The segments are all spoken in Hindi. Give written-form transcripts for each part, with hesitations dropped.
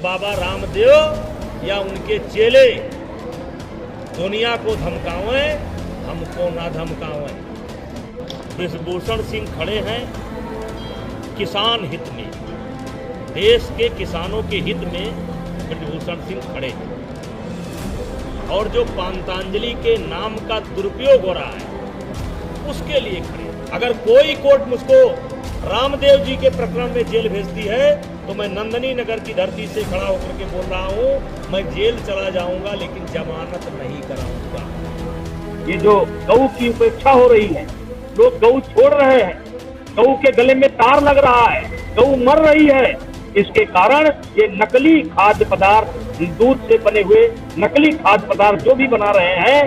बाबा रामदेव या उनके चेले दुनिया को धमकावें, हमको ना धमकावें। ब्रिजभूषण सिंह खड़े हैं किसान हित में, देश के किसानों के हित में ब्रिजभूषण सिंह खड़े हैं। और जो पांतांजलि के नाम का दुरुपयोग हो रहा है उसके लिए खड़े हैं। अगर कोई कोर्ट मुझको रामदेव जी के प्रकरण में जेल भेजती है तो मैं नंदनी नगर की धरती से खड़ा होकर के बोल रहा हूं, मैं जेल चला जाऊंगा लेकिन जमानत नहीं कराऊंगा। ये जो गऊ की उपेक्षा हो रही है, लोग गऊ छोड़ रहे हैं, गऊ के गले में तार लग रहा है, गऊ मर रही है, इसके कारण ये नकली खाद्य पदार्थ, दूध से बने हुए नकली खाद्य पदार्थ जो भी बना रहे हैं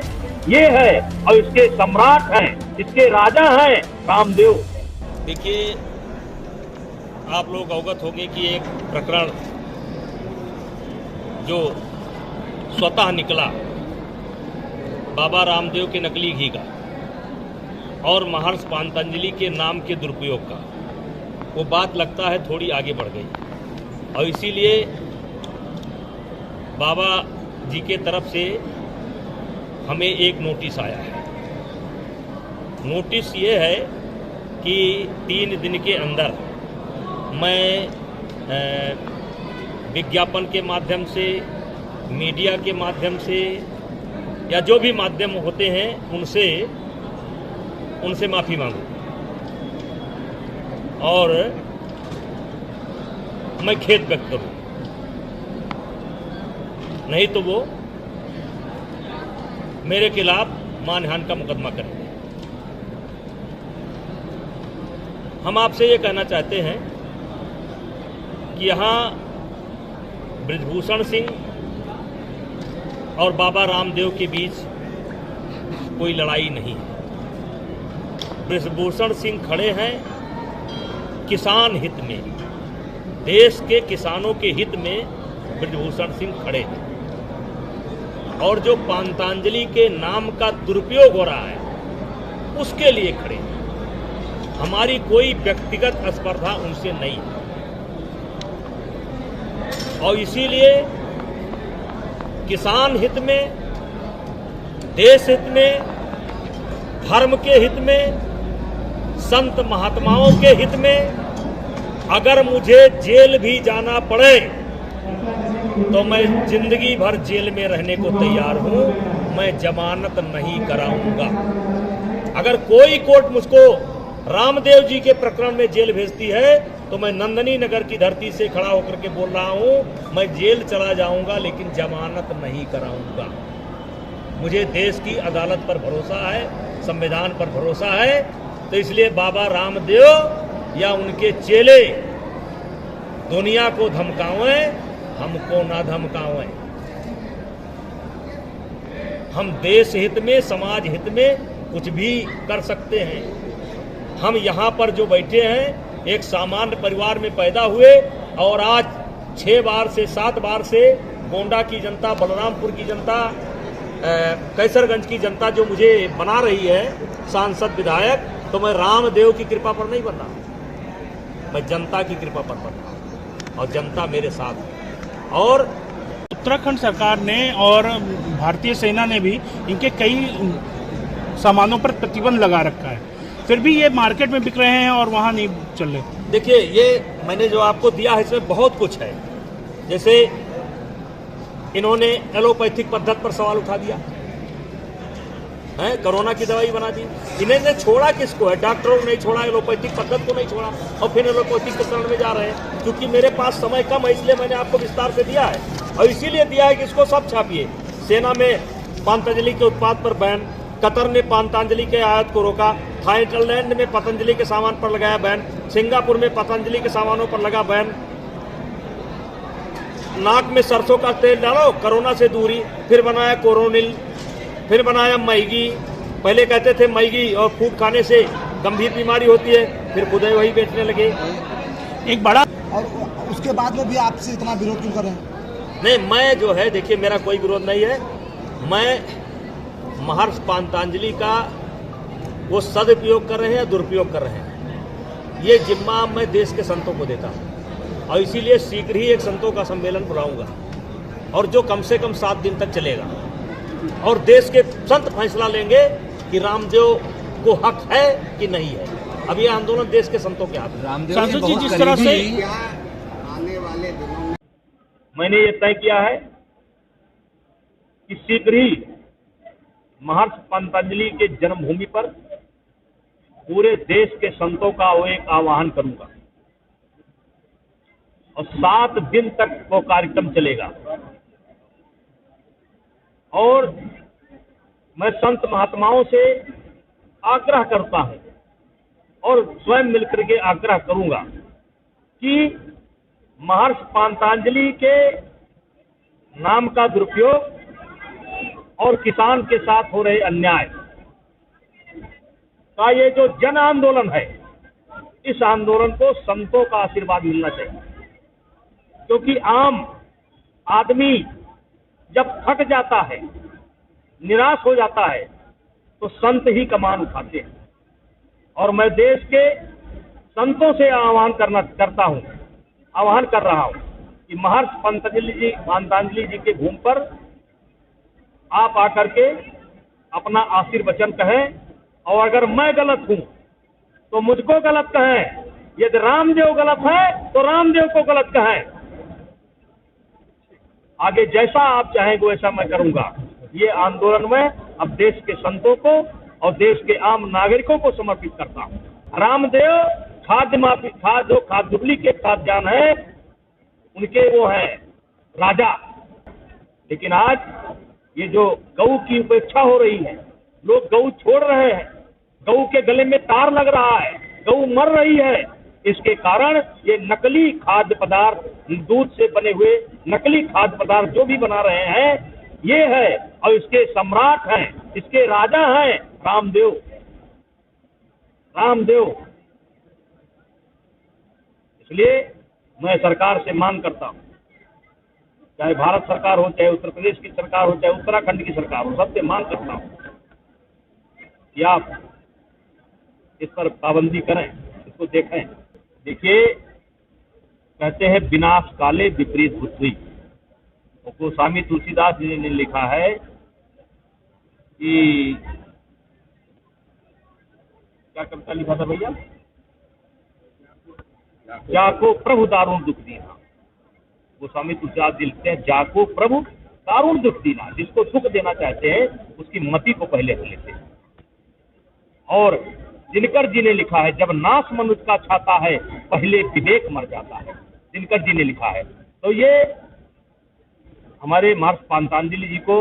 ये है, और इसके सम्राट हैं, इसके राजा हैं रामदेव। देखिए, आप लोग अवगत होंगे कि एक प्रकरण जो स्वतः निकला बाबा रामदेव के नकली घी का और महर्षि पांतांजलि के नाम के दुरुपयोग का, वो बात लगता है थोड़ी आगे बढ़ गई और इसीलिए बाबा जी के तरफ से हमें एक नोटिस आया है। नोटिस ये है कि 3 दिन के अंदर मैं विज्ञापन के माध्यम से, मीडिया के माध्यम से या जो भी माध्यम होते हैं उनसे माफ़ी मांगू और मैं खेद व्यक्त करूं, नहीं तो वो मेरे खिलाफ मानहानि का मुकदमा करेंगे। हम आपसे ये कहना चाहते हैं कि यहाँ ब्रिजभूषण सिंह और बाबा रामदेव के बीच कोई लड़ाई नहीं है। ब्रिजभूषण सिंह खड़े हैं किसान हित में, देश के किसानों के हित में ब्रिजभूषण सिंह खड़े हैं। और जो पांतांजलि के नाम का दुरुपयोग हो रहा है उसके लिए खड़े हैं। हमारी कोई व्यक्तिगत स्पर्धा उनसे नहीं है और इसीलिए किसान हित में, देश हित में, धर्म के हित में, संत महात्माओं के हित में अगर मुझे जेल भी जाना पड़े तो मैं जिंदगी भर जेल में रहने को तैयार हूं, मैं जमानत नहीं कराऊंगा। अगर कोई कोर्ट मुझको रामदेव जी के प्रकरण में जेल भेजती है तो मैं नंदनी नगर की धरती से खड़ा होकर के बोल रहा हूं, मैं जेल चला जाऊंगा लेकिन जमानत नहीं कराऊंगा। मुझे देश की अदालत पर भरोसा है, संविधान पर भरोसा है, तो इसलिए बाबा रामदेव या उनके चेले दुनिया को धमकावें, हमको ना धमकावें। हम देश हित में, समाज हित में कुछ भी कर सकते हैं। हम यहाँ पर जो बैठे हैं एक सामान्य परिवार में पैदा हुए और आज 6 बार से 7 बार से गोंडा की जनता, बलरामपुर की जनता, कैसरगंज की जनता जो मुझे बना रही है सांसद, विधायक, तो मैं रामदेव की कृपा पर नहीं बन रहा, मैं जनता की कृपा पर बन रहा हूँ और जनता मेरे साथ है। और उत्तराखंड सरकार ने और भारतीय सेना ने भी इनके कई सामानों पर प्रतिबंध लगा रखा है, फिर भी ये मार्केट में बिक रहे हैं और वहाँ नहीं चल रहे। देखिए, ये मैंने जो आपको दिया है इसमें बहुत कुछ है। जैसे इन्होंने एलोपैथिक पद्धति पर सवाल उठा दिया है, कोरोना की दवाई बना दी। इन्होंने छोड़ा किसको है? डॉक्टरों ने नहीं छोड़ा, एलोपैथिक पद्धति को नहीं छोड़ा और फिर एलोपैथिक के शरण में जा रहे हैं। क्योंकि मेरे पास समय कम है इसलिए मैंने आपको विस्तार से दिया है और इसीलिए दिया है कि इसको सब छापिए। सेना में पांतांजलि के उत्पाद पर बैन, कतर ने पांतांजलि के आयात को रोका, थाईलैंड में पतंजलि के सामान पर लगाया बैन, सिंगापुर में पतंजलि के सामानों पर लगा बैन। नाक में सरसों का तेल डालो, कोरोना से दूरी, फिर बनाया कोरोनिल, फिर बनाया मैगी। पहले कहते थे मैगी और फूड खाने से गंभीर बीमारी होती है, फिर खुद ही वही बेचने लगे। एक बड़ा, और उसके बाद में भी आपसे इतना विरोध क्यों कर रहे हैं? नहीं, मैं जो है, देखिए मेरा कोई विरोध नहीं है। मैं महर्षि पांतांजलि का वो सदुपयोग कर रहे हैं या दुरुपयोग कर रहे हैं, ये जिम्मा मैं देश के संतों को देता हूँ। और इसीलिए शीघ्र ही एक संतों का सम्मेलन बुलाऊंगा और जो कम से कम 7 दिन तक चलेगा और देश के संत फैसला लेंगे कि रामदेव को हक है कि नहीं है। अब यह आंदोलन देश के संतों के हाथ में। सांसद जी, जिस तरह से आने वाले दिनों में मैंने ये तय किया है कि शीघ्र ही महर्षि पतंजलि के जन्मभूमि पर पूरे देश के संतों का वो एक आह्वान करूंगा और 7 दिन तक वो कार्यक्रम चलेगा और मैं संत महात्माओं से आग्रह करता हूं और स्वयं मिलकर के आग्रह करूंगा कि महर्षि पतंजलि के नाम का दुरुपयोग और किसान के साथ हो रहे अन्याय का ये जो जन आंदोलन है, इस आंदोलन को संतों का आशीर्वाद मिलना चाहिए। क्योंकि आम आदमी जब थक जाता है, निराश हो जाता है, तो संत ही कमान उठाते हैं। और मैं देश के संतों से आह्वान कर रहा हूं कि महर्षि पतंजलि जी के भूमि पर आप आकर के अपना आशीर्वचन कहें और अगर मैं गलत हूं तो मुझको गलत कहें, यदि रामदेव गलत है तो रामदेव को गलत कहें। आगे जैसा आप चाहेंगे वैसा मैं करूंगा। ये आंदोलन में अब देश के संतों को और देश के आम नागरिकों को समर्पित करता हूं। रामदेव डुप्लीकेट खाद्यान्न है, उनके वो है राजा। लेकिन आज ये जो गऊ की उपेक्षा हो रही है, लोग गऊ छोड़ रहे हैं, गऊ के गले में तार लग रहा है, गऊ मर रही है, इसके कारण ये नकली खाद्य पदार्थ, दूध से बने हुए नकली खाद्य पदार्थ जो भी बना रहे हैं, ये है और इसके सम्राट हैं, इसके राजा हैं रामदेव। इसलिए मैं सरकार से मांग करता हूं, चाहे भारत सरकार हो, चाहे उत्तर प्रदेश की सरकार हो, चाहे उत्तराखंड की सरकार हो, सबसे मांग करता हूं कि आप इस पर पाबंदी करें, इसको देखें। देखिए, कहते हैं विनाश काले विपरीत बुद्धि। गोस्वामी तुलसीदास जी ने लिखा है कि क्या कविता लिखा था भैया, जाको प्रभु दारुण दुख दीना। गोस्वामी तुलसीदास जी लिखते हैं, जाको प्रभु दारुण दुख दीना। जिसको दुख देना चाहते हैं उसकी मति को पहले लेते हैं। और दिनकर जी ने लिखा है, जब नाश मनुष्य का छाता है पहले विवेक मर जाता है। दिनकर जी ने लिखा है। तो ये हमारे महर्षि पतंजलि जी को